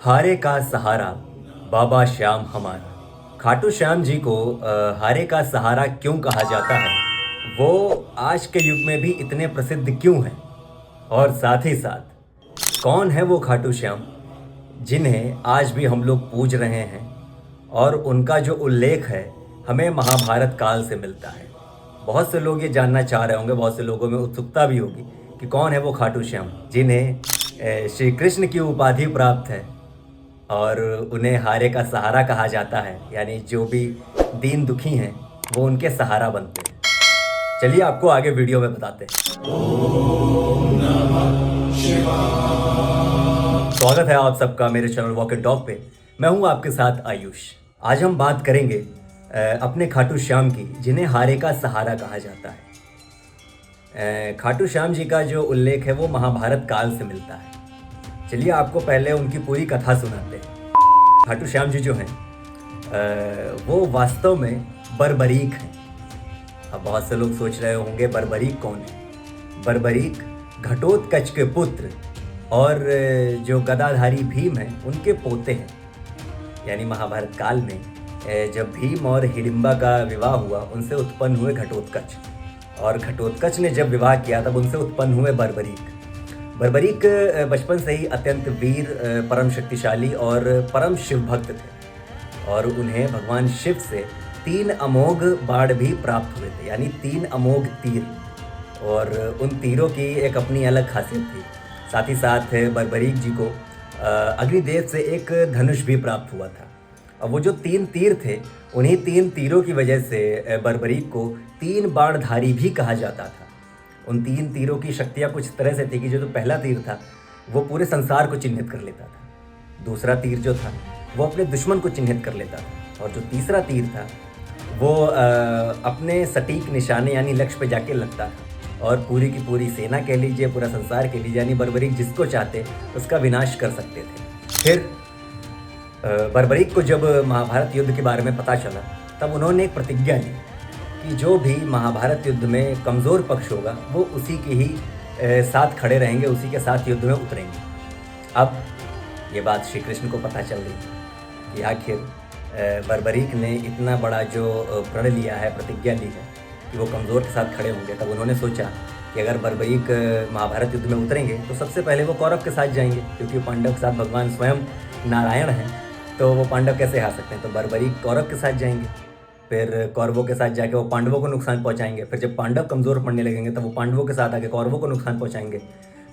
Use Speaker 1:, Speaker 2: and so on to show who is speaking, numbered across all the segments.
Speaker 1: हारे का सहारा बाबा श्याम हमारा। खाटू श्याम जी को हारे का सहारा क्यों कहा जाता है, वो आज के युग में भी इतने प्रसिद्ध क्यों हैं, और साथ ही साथ कौन है वो खाटू श्याम जिन्हें आज भी हम लोग पूज रहे हैं, और उनका जो उल्लेख है हमें महाभारत काल से मिलता है। बहुत से लोग ये जानना चाह रहे होंगे, बहुत से लोगों में उत्सुकता भी होगी कि कौन है वो खाटू श्याम जिन्हें श्री कृष्ण की उपाधि प्राप्त है और उन्हें हारे का सहारा कहा जाता है, यानी जो भी दीन दुखी हैं वो उनके सहारा बनते हैं। चलिए आपको आगे वीडियो में बताते हैं। स्वागत है आप सबका मेरे चैनल वॉक एंड टॉक पे। मैं हूं आपके साथ आयुष। आज हम बात करेंगे अपने खाटू श्याम की, जिन्हें हारे का सहारा कहा जाता है। खाटू श्याम जी का जो उल्लेख है वो महाभारत काल से मिलता है। चलिए आपको पहले उनकी पूरी कथा सुनाते हैं। खाटू श्याम जी जो हैं वो वास्तव में बर्बरीक हैं। अब बहुत से लोग सोच रहे होंगे बर्बरीक कौन है। बर्बरीक घटोत्कच के पुत्र और जो गदाधारी भीम हैं उनके पोते हैं। यानी महाभारत काल में जब भीम और हिडिंबा का विवाह हुआ, उनसे उत्पन्न हुए घटोत्कच, और घटोत्कच ने जब विवाह किया तब उनसे उत्पन्न हुए बर्बरीक। बर्बरीक बचपन से ही अत्यंत वीर, परम शक्तिशाली और परम शिव भक्त थे, और उन्हें भगवान शिव से 3 अमोघ बाण भी प्राप्त हुए थे, यानी 3 अमोघ तीर, और उन तीरों की एक अपनी अलग खासियत थी। साथ ही साथ बर्बरीक जी को अग्निदेव से एक धनुष भी प्राप्त हुआ था। और वो जो 3 तीर थे, उन्हीं 3 तीरों की वजह से बर्बरीक को 3 बाणधारी भी कहा जाता था। उन 3 तीरों की शक्तियाँ कुछ इस तरह से थी कि जो पहला तीर था वो पूरे संसार को चिन्हित कर लेता था, दूसरा तीर जो था वो अपने दुश्मन को चिन्हित कर लेता था, और जो तीसरा तीर था वो अपने सटीक निशाने यानी लक्ष्य पे जाके लगता था, और पूरी की पूरी सेना कह लीजिए, पूरा संसार कह लीजिए, यानी बर्बरीक जिसको चाहते उसका विनाश कर सकते थे। फिर बर्बरीक को जब महाभारत युद्ध के बारे में पता चला तब उन्होंने एक प्रतिज्ञा ली कि जो भी महाभारत युद्ध में कमज़ोर पक्ष होगा वो उसी के ही साथ खड़े रहेंगे, उसी के साथ युद्ध में उतरेंगे। अब ये बात श्री कृष्ण को पता चल गई कि आखिर बर्बरीक ने इतना बड़ा जो प्रण लिया है, प्रतिज्ञा ली है कि वो कमज़ोर के साथ खड़े होंगे। तब उन्होंने सोचा कि अगर बर्बरीक महाभारत युद्ध में उतरेंगे तो सबसे पहले वो कौरव के साथ जाएंगे, क्योंकि पांडव के साथ भगवान स्वयं नारायण हैं, तो वो पांडव कैसे हार सकते हैं। तो बर्बरीक कौरव के साथ जाएंगे, फिर कौरवों के साथ जाके वो पांडवों को नुकसान पहुंचाएंगे, फिर जब पांडव कमज़ोर पड़ने लगेंगे तब वो पांडवों के साथ आके कौरवों को नुकसान पहुंचाएंगे।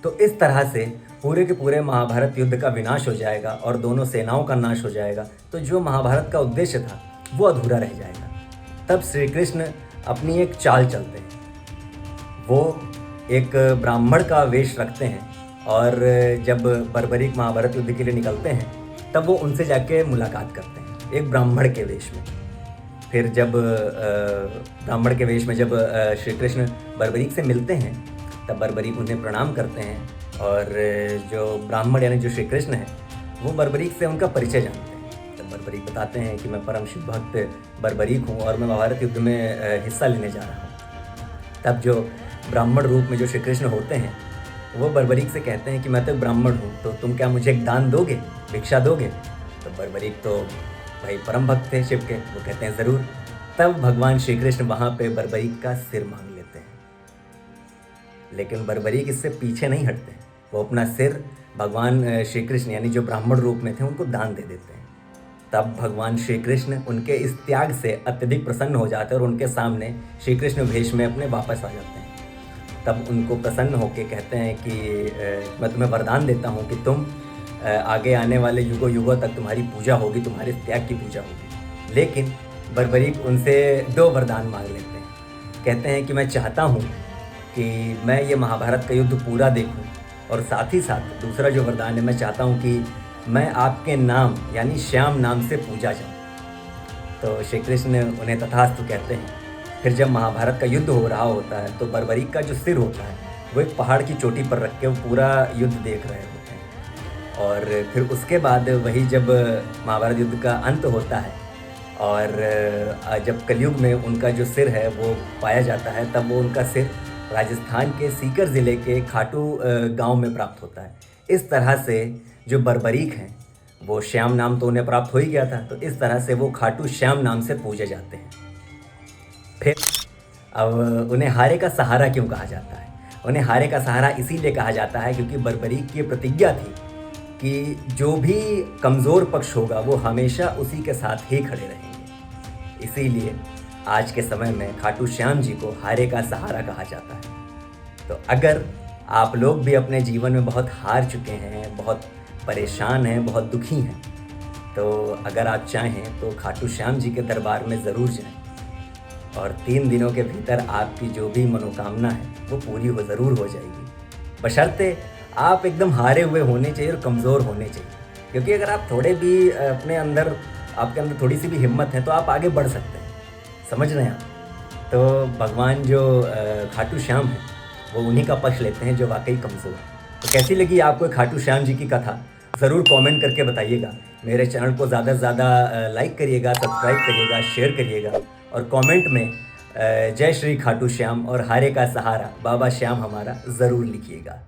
Speaker 1: तो इस तरह से पूरे के पूरे महाभारत युद्ध का विनाश हो जाएगा और दोनों सेनाओं का नाश हो जाएगा। तो जो महाभारत का उद्देश्य था वो अधूरा रह जाएगा। तब श्री कृष्ण अपनी एक चाल चलते हैं। वो एक ब्राह्मण का वेश रखते हैं, और जब बर्बरीक महाभारत युद्ध के लिए निकलते हैं तब वो उनसे जाके मुलाकात करते हैं एक ब्राह्मण के वेश में। फिर जब ब्राह्मण के वेश में जब श्री कृष्ण बर्बरीक से मिलते हैं तब बर्बरीक उन्हें प्रणाम करते हैं, और जो ब्राह्मण यानी जो श्री कृष्ण है वो बर्बरीक से उनका परिचय जानते हैं। तब बर्बरीक बताते हैं कि मैं परम शिव भक्त बर्बरीक हूँ और मैं महाभारत युद्ध में हिस्सा लेने जा रहा हूँ। तब जो ब्राह्मण रूप में जो श्री कृष्ण होते हैं वो बर्बरीक से कहते हैं कि मैं तो ब्राह्मण हूँ, तो तुम क्या मुझे एक दान दोगे, भिक्षा दोगे। तो बर्बरीक तो भाई परम भक्त थे शिव के, वो कहते हैं ज़रूर। तब भगवान श्री कृष्ण वहाँ पे बर्बरीक का सिर मांग लेते हैं, लेकिन बर्बरीक इससे पीछे नहीं हटते। वो अपना सिर भगवान श्री कृष्ण यानी जो ब्राह्मण रूप में थे उनको दान दे देते हैं। तब भगवान श्री कृष्ण उनके इस त्याग से अत्यधिक प्रसन्न हो जाते हैं और उनके सामने श्री कृष्ण वेश में अपने वापस आ जाते हैं। तब उनको प्रसन्न होकर कहते हैं कि मैं तुम्हें वरदान देता हूँ कि तुम आगे आने वाले युगों युगों तक तुम्हारी पूजा होगी, तुम्हारे त्याग की पूजा होगी। लेकिन बर्बरीक उनसे 2 वरदान मांग लेते हैं। कहते हैं कि मैं चाहता हूँ कि मैं ये महाभारत का युद्ध पूरा देखूँ, और साथ ही साथ दूसरा जो वरदान है, मैं चाहता हूँ कि मैं आपके नाम यानी श्याम नाम से पूजा जाऊँ। तो श्री कृष्ण उन्हें तथास्तु कहते हैं। फिर जब महाभारत का युद्ध हो रहा होता है तो बर्बरीक का जो सिर होता है वो एक पहाड़ की चोटी पर रख के वो पूरा युद्ध देख रहे होते हैं। और फिर उसके बाद वही जब महाभारत युद्ध का अंत होता है और जब कलयुग में उनका जो सिर है वो पाया जाता है, तब वो उनका सिर राजस्थान के सीकर ज़िले के खाटू गांव में प्राप्त होता है। इस तरह से जो बर्बरीक हैं वो श्याम नाम तो उन्हें प्राप्त हो ही गया था, तो इस तरह से वो खाटू श्याम नाम से पूजे जाते हैं। फिर अब उन्हें हारे का सहारा क्यों कहा जाता है? उन्हें हारे का सहारा इसीलिए कहा जाता है क्योंकि बर्बरीक की प्रतिज्ञा थी कि जो भी कमज़ोर पक्ष होगा वो हमेशा उसी के साथ ही खड़े रहेंगे। इसीलिए आज के समय में खाटू श्याम जी को हारे का सहारा कहा जाता है। तो अगर आप लोग भी अपने जीवन में बहुत हार चुके हैं, बहुत परेशान हैं, बहुत दुखी हैं, तो अगर आप चाहें तो खाटू श्याम जी के दरबार में ज़रूर जाएं और 3 दिनों के भीतर आपकी जो भी मनोकामना है वो पूरी ज़रूर हो जाएगी। बशर्ते आप एकदम हारे हुए होने चाहिए और कमज़ोर होने चाहिए, क्योंकि अगर आप थोड़े भी आपके अंदर थोड़ी सी भी हिम्मत है तो आप आगे बढ़ सकते हैं। समझ रहे हैं आप? तो भगवान जो खाटू श्याम है वो उन्हीं का पक्ष लेते हैं जो वाकई कमज़ोर है। तो कैसी लगी आपको खाटू श्याम जी की कथा? ज़रूर कमेंट करके बताइएगा। मेरे चैनल को ज़्यादा से ज़्यादा लाइक करिएगा, सब्सक्राइब करिएगा, शेयर करिएगा और कमेंट में जय श्री खाटू श्याम और हारे का सहारा बाबा श्याम हमारा ज़रूर लिखिएगा।